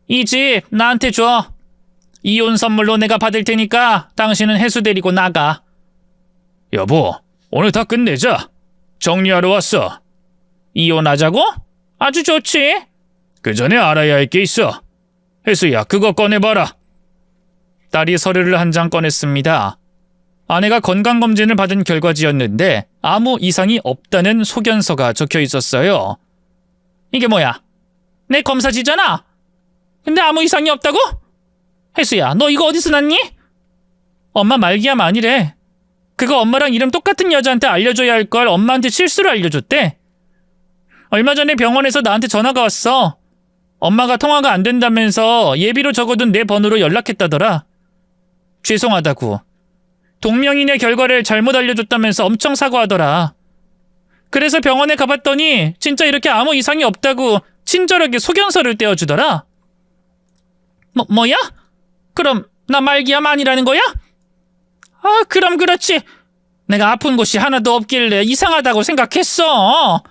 이 집 나한테 줘. 이혼 선물로 내가 받을 테니까 당신은 해수 데리고 나가. 여보, 오늘 다 끝내자. 정리하러 왔어. 이혼하자고? 아주 좋지. 그 전에 알아야 할 게 있어. 해수야, 그거 꺼내봐라. 딸이 서류를 한 장 꺼냈습니다. 아내가 건강검진을 받은 결과지였는데 아무 이상이 없다는 소견서가 적혀 있었어요. 이게 뭐야? 내 검사지잖아. 근데 아무 이상이 없다고? 혜수야, 너 이거 어디서 났니? 엄마 말기암 아니래. 그거 엄마랑 이름 똑같은 여자한테 알려줘야 할 걸 엄마한테 실수로 알려줬대. 얼마 전에 병원에서 나한테 전화가 왔어. 엄마가 통화가 안 된다면서 예비로 적어둔 내 번호로 연락했다더라. 죄송하다고. 동명이인의 결과를 잘못 알려줬다면서 엄청 사과하더라. 그래서 병원에 가봤더니 진짜 이렇게 아무 이상이 없다고 친절하게 소견서를 떼어주더라. 뭐야? 그럼 나 말기암 아니라는 거야? 아, 그럼 그렇지. 내가 아픈 곳이 하나도 없길래 이상하다고 생각했어.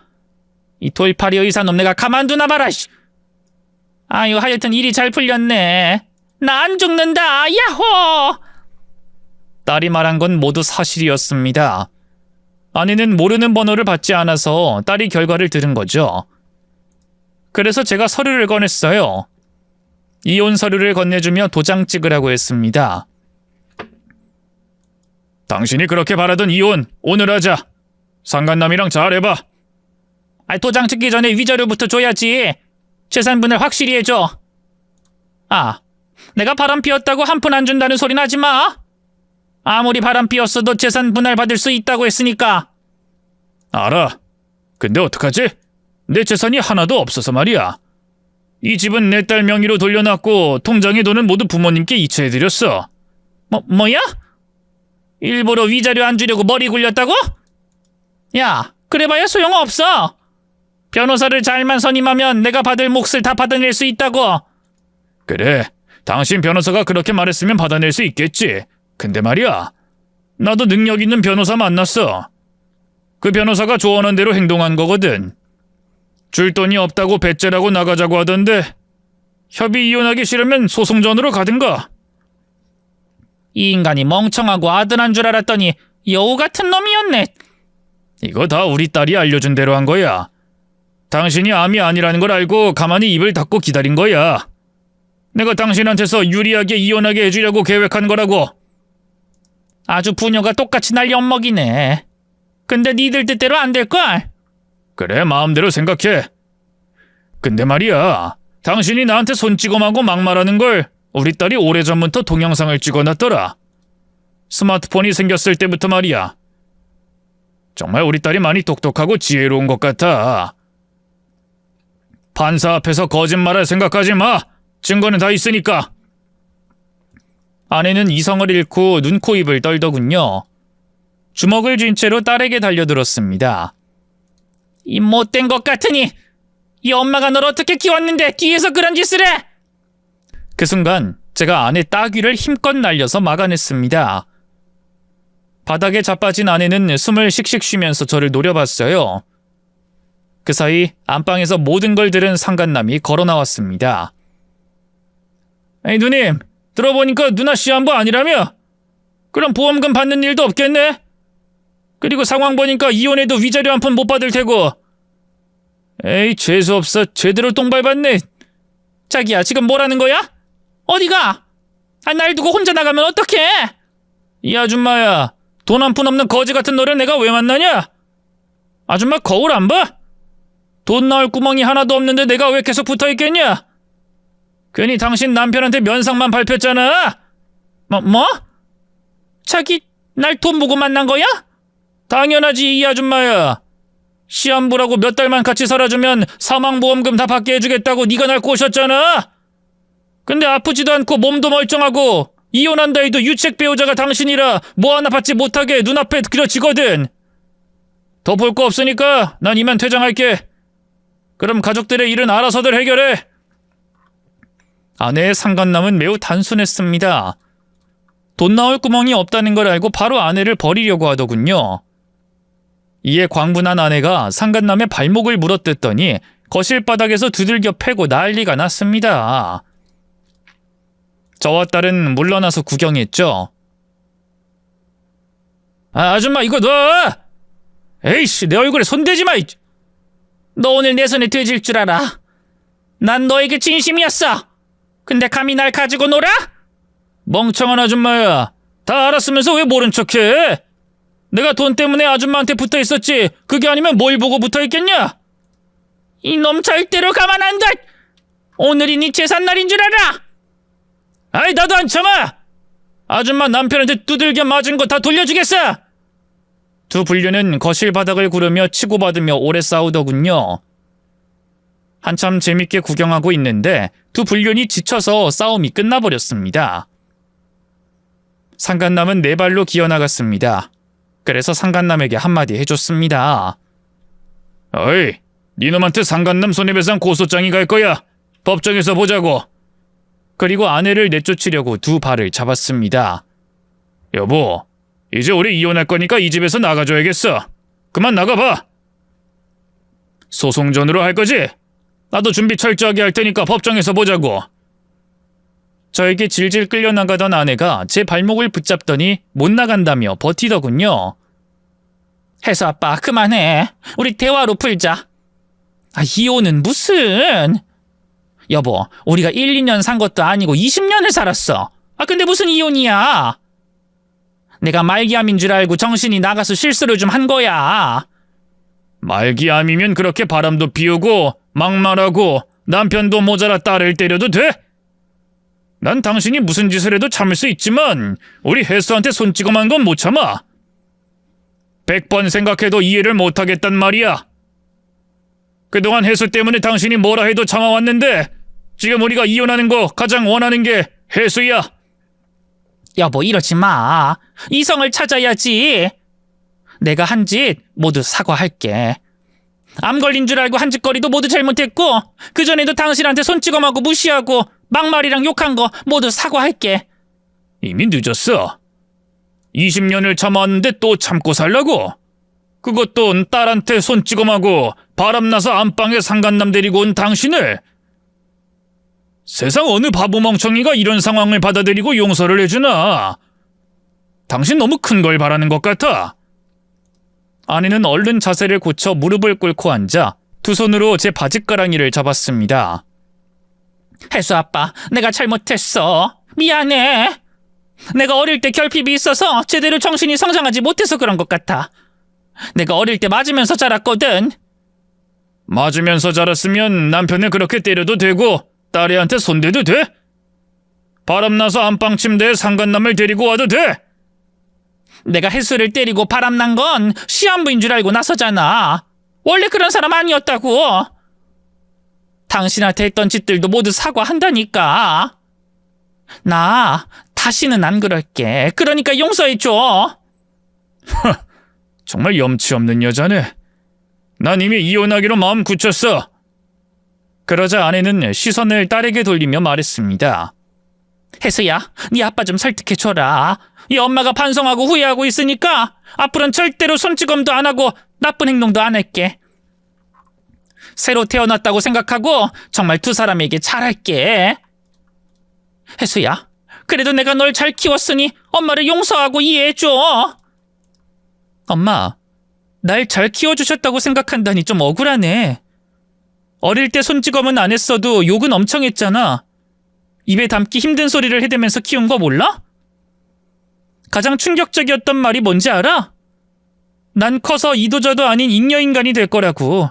이 돌팔이 의사놈 내가 가만두나 봐라. 아유, 하여튼 일이 잘 풀렸네. 나 안 죽는다. 야호! 딸이 말한 건 모두 사실이었습니다. 아내는 모르는 번호를 받지 않아서 딸이 결과를 들은 거죠. 그래서 제가 서류를 꺼냈어요. 이혼 서류를 건네주며 도장 찍으라고 했습니다. 당신이 그렇게 바라던 이혼 오늘 하자. 상간남이랑 잘해봐. 도장 찍기 전에 위자료부터 줘야지. 재산분을 확실히 해줘. 아, 내가 바람 피웠다고 한 푼 안 준다는 소리는 하지 마. 아무리 바람 피웠어도 재산 분할 받을 수 있다고 했으니까. 알아. 근데 어떡하지? 내 재산이 하나도 없어서 말이야. 이 집은 내 딸 명의로 돌려놨고 통장의 돈은 모두 부모님께 이체해드렸어. 뭐야? 일부러 위자료 안 주려고 머리 굴렸다고? 야, 그래봐야 소용없어. 변호사를 잘만 선임하면 내가 받을 몫을 다 받아낼 수 있다고. 그래, 당신 변호사가 그렇게 말했으면 받아낼 수 있겠지. 근데 말이야, 나도 능력 있는 변호사 만났어. 그 변호사가 조언한 대로 행동한 거거든. 줄 돈이 없다고 배째라고 나가자고 하던데 협의 이혼하기 싫으면 소송전으로 가든가. 이 인간이 멍청하고 아들한 줄 알았더니 여우 같은 놈이었네. 이거 다 우리 딸이 알려준 대로 한 거야. 당신이 암이 아니라는 걸 알고 가만히 입을 닫고 기다린 거야. 내가 당신한테서 유리하게 이혼하게 해주려고 계획한 거라고. 아주 부녀가 똑같이 날 엿먹이네. 근데 니들 뜻대로 안 될걸? 그래, 마음대로 생각해. 근데 말이야, 당신이 나한테 손찌검하고 막말하는 걸 우리 딸이 오래전부터 동영상을 찍어놨더라. 스마트폰이 생겼을 때부터 말이야. 정말 우리 딸이 많이 똑똑하고 지혜로운 것 같아. 판사 앞에서 거짓말할 생각하지 마. 증거는 다 있으니까. 아내는 이성을 잃고 눈, 코, 입을 떨더군요. 주먹을 쥔 채로 딸에게 달려들었습니다. 이 못된 것 같으니 이 엄마가 널 어떻게 키웠는데 뒤에서 그런 짓을 해? 그 순간 제가 아내 따귀를 힘껏 날려서 막아냈습니다. 바닥에 자빠진 아내는 숨을 씩씩 쉬면서 저를 노려봤어요. 그 사이 안방에서 모든 걸 들은 상간남이 걸어 나왔습니다. 에이, 누님, 들어보니까 누나 시한부 아니라며? 그럼 보험금 받는 일도 없겠네? 그리고 상황 보니까 이혼해도 위자료 한 푼 못 받을 테고. 에이, 재수없어. 제대로 똥 밟았네. 자기야, 지금 뭐라는 거야? 어디가? 날 두고 혼자 나가면 어떡해? 이 아줌마야, 돈 한 푼 없는 거지 같은 너를 내가 왜 만나냐? 아줌마 거울 안 봐? 돈 나올 구멍이 하나도 없는데 내가 왜 계속 붙어있겠냐? 괜히 당신 남편한테 면상만 밟혔잖아. 뭐? 자기 날 돈 보고 만난 거야? 당연하지, 이 아줌마야. 시한부라고 몇 달만 같이 살아주면 사망보험금 다 받게 해주겠다고 네가 날 꼬셨잖아. 근데 아프지도 않고 몸도 멀쩡하고 이혼한다 해도 유책 배우자가 당신이라 뭐 하나 받지 못하게 눈앞에 그려지거든. 더 볼 거 없으니까 난 이만 퇴장할게. 그럼 가족들의 일은 알아서들 해결해. 아내의 상간남은 매우 단순했습니다. 돈 나올 구멍이 없다는 걸 알고 바로 아내를 버리려고 하더군요. 이에 광분한 아내가 상간남의 발목을 물어뜯더니 거실 바닥에서 두들겨 패고 난리가 났습니다. 저와 딸은 물러나서 구경했죠. 아줌마 이거 놔! 에이씨, 내 얼굴에 손대지 마! 너 오늘 내 손에 돼질 줄 알아? 난 너에게 진심이었어! 근데 감히 날 가지고 놀아? 멍청한 아줌마야. 다 알았으면서 왜 모른 척해? 내가 돈 때문에 아줌마한테 붙어있었지 그게 아니면 뭘 보고 붙어있겠냐? 이놈 절대로 가만 안 둬! 오늘이 네 재산날인 줄 알아! 아이 나도 안 참아! 아줌마 남편한테 두들겨 맞은 거 다 돌려주겠어! 두 불륜은 거실 바닥을 구르며 치고받으며 오래 싸우더군요. 한참 재밌게 구경하고 있는데 두 불륜이 지쳐서 싸움이 끝나버렸습니다. 상간남은 네 발로 기어나갔습니다. 그래서 상간남에게 한마디 해줬습니다. 어이, 니놈한테 상간남 손해배상 고소장이 갈 거야. 법정에서 보자고. 그리고 아내를 내쫓으려고 두 발을 잡았습니다. 여보, 이제 우리 이혼할 거니까 이 집에서 나가줘야겠어. 그만 나가봐. 소송전으로 할 거지? 나도 준비 철저하게 할 테니까 법정에서 보자고. 저에게 질질 끌려나가던 아내가 제 발목을 붙잡더니 못 나간다며 버티더군요. 혜수 아빠 그만해. 우리 대화로 풀자. 이혼은 무슨... 여보, 우리가 1, 2년 산 것도 아니고 20년을 살았어. 근데 무슨 이혼이야? 내가 말기암인 줄 알고 정신이 나가서 실수를 좀 한 거야. 말기암이면 그렇게 바람도 피우고 막말하고 남편도 모자라 딸을 때려도 돼? 난 당신이 무슨 짓을 해도 참을 수 있지만 우리 혜수한테 손 찍어만 건 못 참아. 100번 생각해도 이해를 못하겠단 말이야. 그동안 혜수 때문에 당신이 뭐라 해도 참아왔는데 지금 우리가 이혼하는 거 가장 원하는 게 혜수야. 여보 이러지 마. 이성을 찾아야지. 내가 한 짓 모두 사과할게. 암 걸린 줄 알고 한 짓거리도 모두 잘못했고 그전에도 당신한테 손 찍어마고 무시하고 막말이랑 욕한 거 모두 사과할게. 이미 늦었어. 20년을 참았는데 또 참고 살라고? 그것도 딸한테 손 찍어마고 바람나서 안방에 상간남 데리고 온 당신을. 세상 어느 바보 멍청이가 이런 상황을 받아들이고 용서를 해주나? 당신 너무 큰 걸 바라는 것 같아. 아내는 얼른 자세를 고쳐 무릎을 꿇고 앉아 두 손으로 제 바짓가랑이를 잡았습니다. 혜수 아빠, 내가 잘못했어. 미안해. 내가 어릴 때 결핍이 있어서 제대로 정신이 성장하지 못해서 그런 것 같아. 내가 어릴 때 맞으면서 자랐거든. 맞으면서 자랐으면 남편을 그렇게 때려도 되고 딸애한테 손대도 돼? 바람나서 안방 침대에 상간남을 데리고 와도 돼? 내가 혜수를 때리고 바람난 건 시한부인 줄 알고 나서잖아. 원래 그런 사람 아니었다고. 당신한테 했던 짓들도 모두 사과한다니까. 나 다시는 안 그럴게. 그러니까 용서해줘. 정말 염치 없는 여자네. 난 이미 이혼하기로 마음 굳혔어. 그러자 아내는 시선을 딸에게 돌리며 말했습니다. 혜수야, 네 아빠 좀 설득해줘라. 이 엄마가 반성하고 후회하고 있으니까 앞으로는 절대로 손찌검도 안 하고 나쁜 행동도 안 할게. 새로 태어났다고 생각하고 정말 두 사람에게 잘할게. 혜수야, 그래도 내가 널 잘 키웠으니 엄마를 용서하고 이해해줘. 엄마, 날 잘 키워주셨다고 생각한다니 좀 억울하네. 어릴 때 손찌검은 안 했어도 욕은 엄청 했잖아. 입에 담기 힘든 소리를 해대면서 키운 거 몰라? 가장 충격적이었던 말이 뭔지 알아? 난 커서 이도저도 아닌 잉여인간이 될 거라고.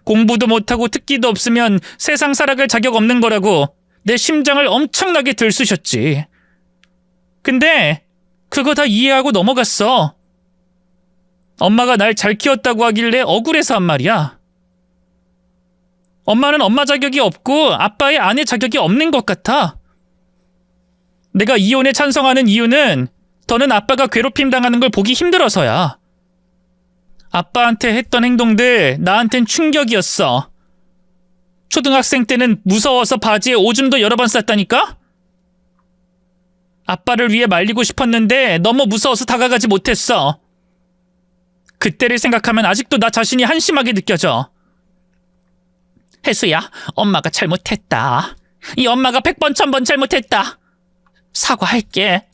공부도 못하고 특기도 없으면 세상 살아갈 자격 없는 거라고 내 심장을 엄청나게 들쑤셨지. 근데 그거 다 이해하고 넘어갔어. 엄마가 날 잘 키웠다고 하길래 억울해서 한 말이야. 엄마는 엄마 자격이 없고 아빠의 아내 자격이 없는 것 같아. 내가 이혼에 찬성하는 이유는 더는 아빠가 괴롭힘 당하는 걸 보기 힘들어서야. 아빠한테 했던 행동들 나한텐 충격이었어. 초등학생 때는 무서워서 바지에 오줌도 여러 번 쌌다니까? 아빠를 위해 말리고 싶었는데 너무 무서워서 다가가지 못했어. 그때를 생각하면 아직도 나 자신이 한심하게 느껴져. 혜수야, 엄마가 잘못했다. 이 엄마가 100번 1000번 잘못했다. 사과할게.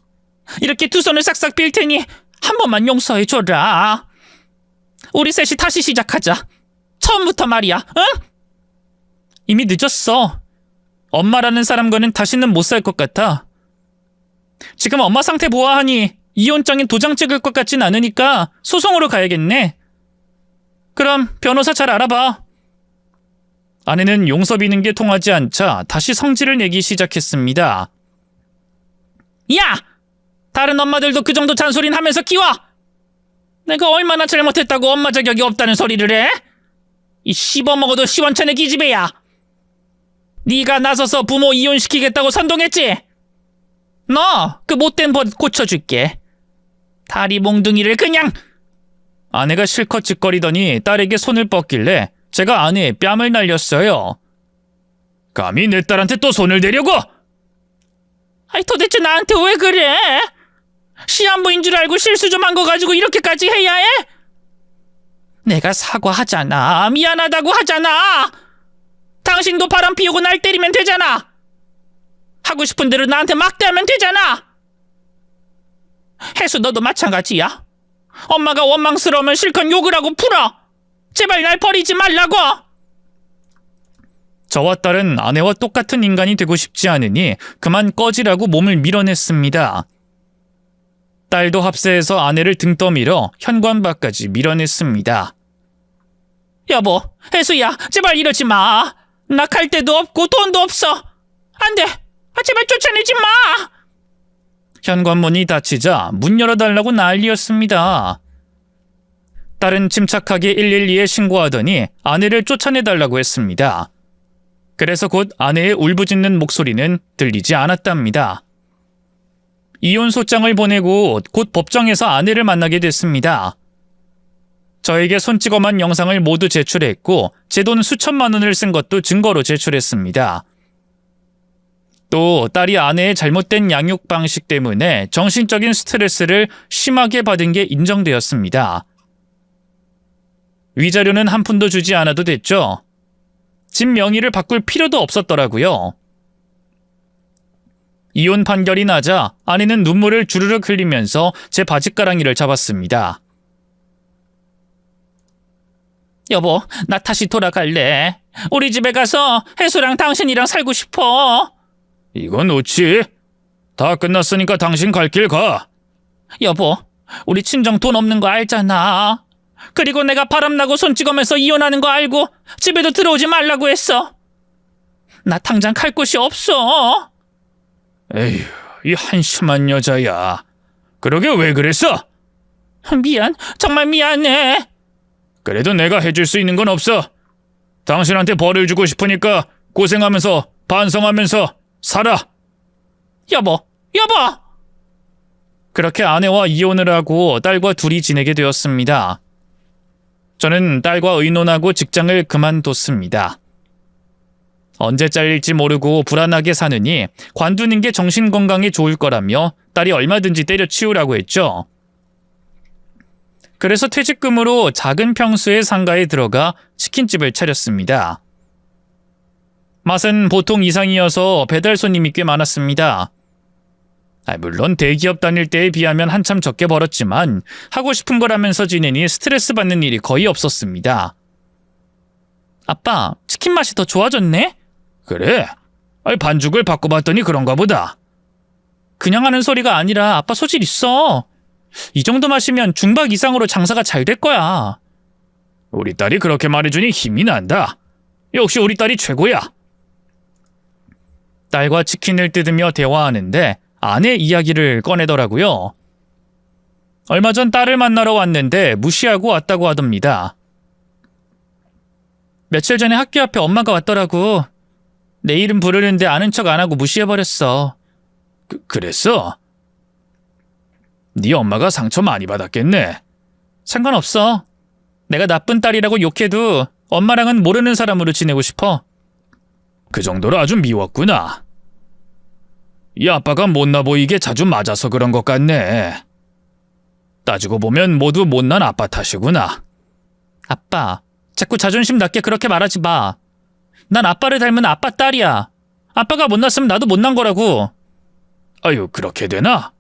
이렇게 두 손을 싹싹 빌 테니 한 번만 용서해줘라. 우리 셋이 다시 시작하자. 처음부터 말이야, 응? 이미 늦었어. 엄마라는 사람과는 다시는 못 살 것 같아. 지금 엄마 상태 보아하니 이혼장에 도장 찍을 것 같진 않으니까 소송으로 가야겠네. 그럼 변호사 잘 알아봐. 아내는 용서 비는 게 통하지 않자 다시 성질을 내기 시작했습니다. 야! 다른 엄마들도 그 정도 잔소리는 하면서 키워! 내가 얼마나 잘못했다고 엄마 자격이 없다는 소리를 해? 이 씹어먹어도 시원찮은 기집애야. 네가 나서서 부모 이혼시키겠다고 선동했지? 너 그 못된 버릇 고쳐줄게. 다리 몽둥이를 그냥... 아내가 실컷 짓거리더니 딸에게 손을 뻗길래 제가 아내의 뺨을 날렸어요. 감히 내 딸한테 또 손을 대려고? 아이, 도대체 나한테 왜 그래? 시한부인 줄 알고 실수 좀 한 거 가지고 이렇게까지 해야 해? 내가 사과하잖아. 미안하다고 하잖아. 당신도 바람 피우고 날 때리면 되잖아. 하고 싶은 대로 나한테 막대하면 되잖아. 혜수, 너도 마찬가지야. 엄마가 원망스러우면 실컷 욕을 하고 풀어. 제발 날 버리지 말라고. 저와 딸은 아내와 똑같은 인간이 되고 싶지 않으니 그만 꺼지라고 몸을 밀어냈습니다. 딸도 합세해서 아내를 등 떠밀어 현관 밖까지 밀어냈습니다. 여보, 혜수야, 제발 이러지 마. 나 갈 데도 없고 돈도 없어. 안 돼. 제발 쫓아내지 마. 현관문이 닫히자 문 열어달라고 난리였습니다. 딸은 침착하게 112에 신고하더니 아내를 쫓아내달라고 했습니다. 그래서 곧 아내의 울부짖는 목소리는 들리지 않았답니다. 이혼 소장을 보내고 곧 법정에서 아내를 만나게 됐습니다. 저에게 손찌검한 영상을 모두 제출했고 제 돈 수천만 원을 쓴 것도 증거로 제출했습니다. 또 딸이 아내의 잘못된 양육 방식 때문에 정신적인 스트레스를 심하게 받은 게 인정되었습니다. 위자료는 한 푼도 주지 않아도 됐죠. 집 명의를 바꿀 필요도 없었더라고요. 이혼 판결이 나자 아내는 눈물을 주르륵 흘리면서 제 바짓가랑이를 잡았습니다. 여보, 나 다시 돌아갈래. 우리 집에 가서 혜수랑 당신이랑 살고 싶어. 이건 어찌? 다 끝났으니까 당신 갈 길 가. 여보, 우리 친정 돈 없는 거 알잖아. 그리고 내가 바람나고 손찌검해서 이혼하는 거 알고 집에도 들어오지 말라고 했어. 나 당장 갈 곳이 없어. 에휴, 이 한심한 여자야. 그러게 왜 그랬어? 미안, 정말 미안해. 그래도 내가 해줄 수 있는 건 없어. 당신한테 벌을 주고 싶으니까 고생하면서 반성하면서 살아. 여보, 여보! 그렇게 아내와 이혼을 하고 딸과 둘이 지내게 되었습니다. 저는 딸과 의논하고 직장을 그만뒀습니다. 언제 잘릴지 모르고 불안하게 사느니 관두는 게 정신건강에 좋을 거라며 딸이 얼마든지 때려치우라고 했죠. 그래서 퇴직금으로 작은 평수의 상가에 들어가 치킨집을 차렸습니다. 맛은 보통 이상이어서 배달 손님이 꽤 많았습니다. 물론 대기업 다닐 때에 비하면 한참 적게 벌었지만 하고 싶은 걸 하면서 지내니 스트레스 받는 일이 거의 없었습니다. 아빠, 치킨 맛이 더 좋아졌네? 그래? 반죽을 바꿔봤더니 그런가 보다. 그냥 하는 소리가 아니라 아빠 소질 있어. 이 정도 마시면 중박 이상으로 장사가 잘 될 거야. 우리 딸이 그렇게 말해주니 힘이 난다. 역시 우리 딸이 최고야. 딸과 치킨을 뜯으며 대화하는데 아내 이야기를 꺼내더라고요. 얼마 전 딸을 만나러 왔는데 무시하고 왔다고 하답니다. 며칠 전에 학교 앞에 엄마가 왔더라고. 내 이름 부르는데 아는 척 안 하고 무시해버렸어. 그랬어? 네 엄마가 상처 많이 받았겠네. 상관없어. 내가 나쁜 딸이라고 욕해도 엄마랑은 모르는 사람으로 지내고 싶어. 그 정도로 아주 미웠구나. 이 아빠가 못나 보이게 자주 맞아서 그런 것 같네. 따지고 보면 모두 못난 아빠 탓이구나. 아빠, 자꾸 자존심 낮게 그렇게 말하지 마. 난 아빠를 닮은 아빠 딸이야. 아빠가 못났으면 나도 못난 거라고. 아유, 그렇게 되나?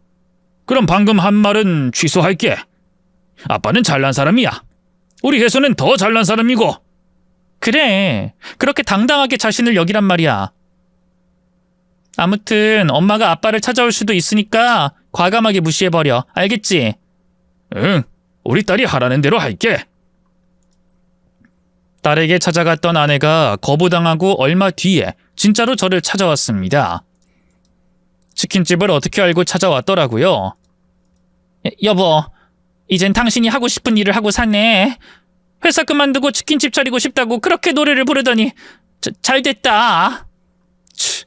그럼 방금 한 말은 취소할게. 아빠는 잘난 사람이야. 우리 혜수는 더 잘난 사람이고. 그래, 그렇게 당당하게 자신을 여기란 말이야. 아무튼 엄마가 아빠를 찾아올 수도 있으니까 과감하게 무시해버려. 알겠지? 응, 우리 딸이 하라는 대로 할게. 딸에게 찾아갔던 아내가 거부당하고 얼마 뒤에 진짜로 저를 찾아왔습니다. 치킨집을 어떻게 알고 찾아왔더라고요. 여보, 이젠 당신이 하고 싶은 일을 하고 사네. 회사 그만두고 치킨집 차리고 싶다고 그렇게 노래를 부르더니 잘 됐다. 치,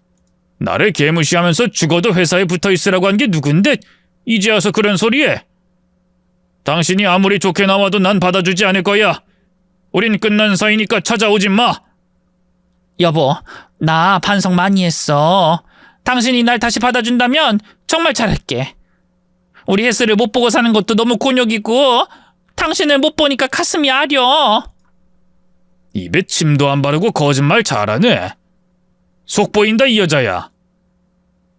나를 개무시하면서 죽어도 회사에 붙어있으라고 한 게 누군데 이제 와서 그런 소리해. 당신이 아무리 좋게 나와도 난 받아주지 않을 거야. 우린 끝난 사이니까 찾아오지 마. 여보, 나 반성 많이 했어. 당신이 날 다시 받아준다면 정말 잘할게. 우리 혜스를 못 보고 사는 것도 너무 곤욕이고 당신을 못 보니까 가슴이 아려. 입에 침도 안 바르고 거짓말 잘하네. 속 보인다 이 여자야.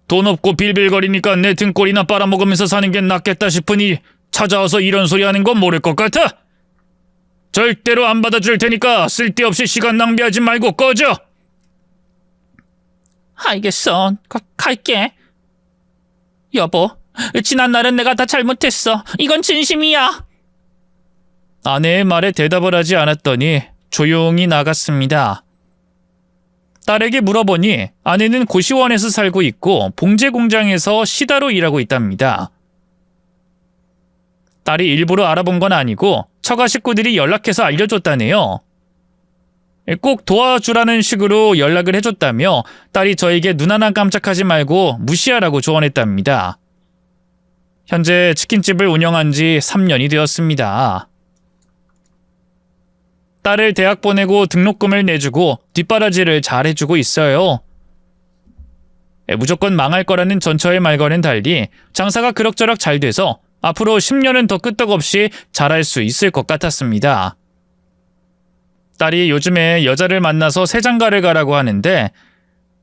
돈 없고 빌빌거리니까 내 등골이나 빨아먹으면서 사는 게 낫겠다 싶으니 찾아와서 이런 소리 하는 건 모를 것 같아? 절대로 안 받아줄 테니까 쓸데없이 시간 낭비하지 말고 꺼져. 알겠어. 갈게. 여보, 지난 날은 내가 다 잘못했어. 이건 진심이야. 아내의 말에 대답을 하지 않았더니 조용히 나갔습니다. 딸에게 물어보니 아내는 고시원에서 살고 있고 봉제 공장에서 시다로 일하고 있답니다. 딸이 일부러 알아본 건 아니고 처가 식구들이 연락해서 알려줬다네요. 꼭 도와주라는 식으로 연락을 해줬다며 딸이 저에게 눈 하나 깜짝하지 말고 무시하라고 조언했답니다. 현재 치킨집을 운영한 지 3년이 되었습니다. 딸을 대학 보내고 등록금을 내주고 뒷바라지를 잘 해주고 있어요. 무조건 망할 거라는 전처의 말과는 달리 장사가 그럭저럭 잘 돼서 앞으로 10년은 더 끄떡없이 잘할 수 있을 것 같았습니다. 딸이 요즘에 여자를 만나서 새장가를 가라고 하는데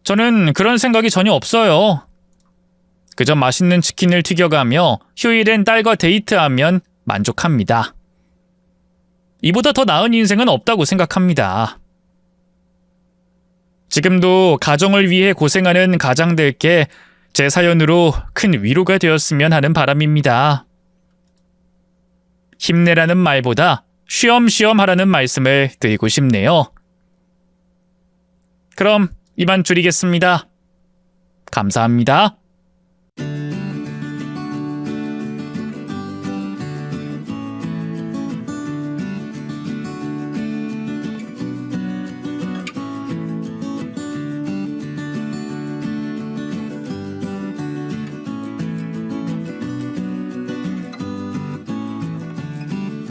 저는 그런 생각이 전혀 없어요. 그저 맛있는 치킨을 튀겨가며 휴일엔 딸과 데이트하면 만족합니다. 이보다 더 나은 인생은 없다고 생각합니다. 지금도 가정을 위해 고생하는 가장들께 제 사연으로 큰 위로가 되었으면 하는 바람입니다. 힘내라는 말보다 쉬엄쉬엄 하라는 말씀을 드리고 싶네요. 그럼 이만 줄이겠습니다. 감사합니다.